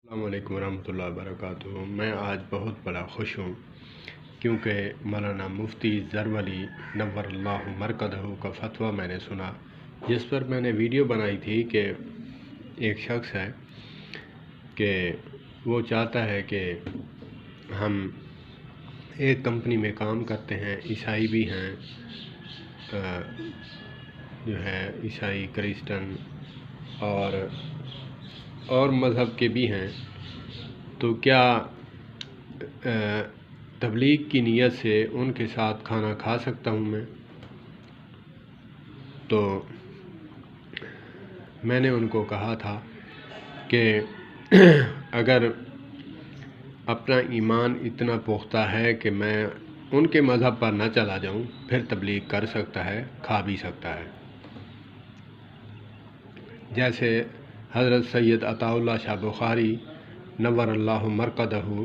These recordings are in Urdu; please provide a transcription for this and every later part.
السلام علیکم ورحمۃ اللہ وبرکاتہ۔ میں آج بہت بڑا خوش ہوں کیونکہ مولانا مفتی زرولی نور اللہ مرکزہ کا فتویٰ میں نے سنا، جس پر میں نے ویڈیو بنائی تھی کہ ایک شخص ہے کہ وہ چاہتا ہے کہ ہم ایک کمپنی میں کام کرتے ہیں، عیسائی بھی ہیں، جو ہے عیسائی کرسچن اور مذہب کے بھی ہیں، تو کیا تبلیغ کی نیت سے ان کے ساتھ کھانا کھا سکتا ہوں میں؟ تو میں نے ان کو کہا تھا کہ اگر اپنا ایمان اتنا پختہ ہے کہ میں ان کے مذہب پر نہ چلا جاؤں، پھر تبلیغ کر سکتا ہے، کھا بھی سکتا ہے۔ جیسے حضرت سید عطا اللہ شاہ بخاری نور اللہ مرکزہ،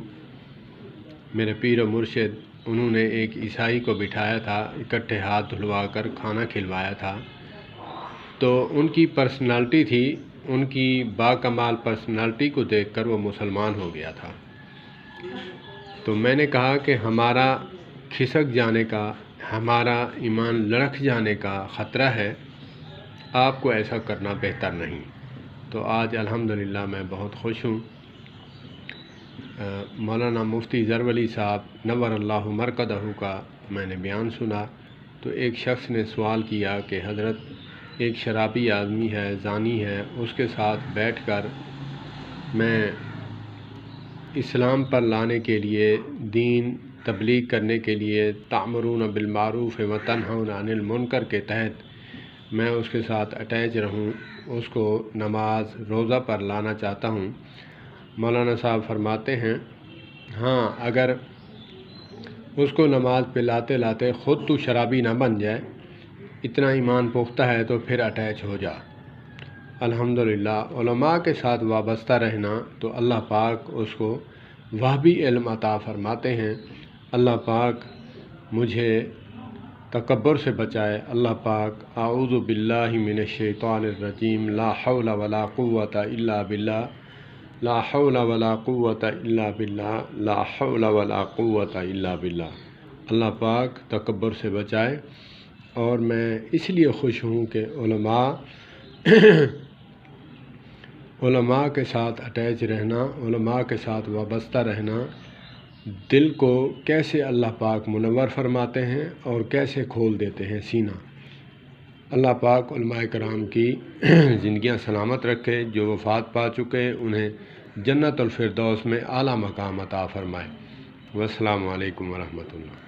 میرے پیر و مرشد، انہوں نے ایک عیسائی کو بٹھایا تھا، اکٹھے ہاتھ دھلوا کر کھانا کھلوایا تھا۔ تو ان کی پرسنالٹی تھی، ان کی باکمال پرسنالٹی کو دیکھ کر وہ مسلمان ہو گیا تھا۔ تو میں نے کہا کہ ہمارا کھسک جانے کا، ہمارا ایمان لڑکھ جانے کا خطرہ ہے، آپ کو ایسا کرنا بہتر نہیں۔ تو آج الحمدللہ میں بہت خوش ہوں۔ مولانا مفتی زرولی صاحب نور اللہ مرکزہ کا میں نے بیان سنا، تو ایک شخص نے سوال کیا کہ حضرت ایک شرابی آدمی ہے، زانی ہے، اس کے ساتھ بیٹھ کر میں اسلام پر لانے کے لیے، دین تبلیغ کرنے کے لیے، تأمرون بالمعروف و تنہون عن المنکر کے تحت میں اس کے ساتھ اٹیچ رہوں، اس کو نماز روزہ پر لانا چاہتا ہوں۔ مولانا صاحب فرماتے ہیں، ہاں، اگر اس کو نماز پہ لاتے لاتے خود تو شرابی نہ بن جائے، اتنا ایمان پختہ ہے تو پھر اٹیچ ہو جا۔ الحمدللہ علماء کے ساتھ وابستہ رہنا تو اللہ پاک اس کو وہ بھی علم عطا فرماتے ہیں۔ اللہ پاک مجھے تکبر سے بچائے۔ اللہ پاک اعوذ باللہ من الشیطان الرجیم، لا حول ولا قوت الا باللہ، لا حول ولا قوت الا باللہ، لا حول ولا قوت الا باللہ۔ اللہ پاک تکبر سے بچائے۔ اور میں اس لیے خوش ہوں کہ علماء کے ساتھ اٹیچ رہنا، علماء کے ساتھ وابستہ رہنا، دل کو کیسے اللہ پاک منور فرماتے ہیں اور کیسے کھول دیتے ہیں سینہ۔ اللہ پاک علماء کرام کی زندگیاں سلامت رکھے، جو وفات پا چکے انہیں جنت الفردوس میں اعلیٰ مقام عطا فرمائے۔ والسلام علیکم ورحمۃ اللہ۔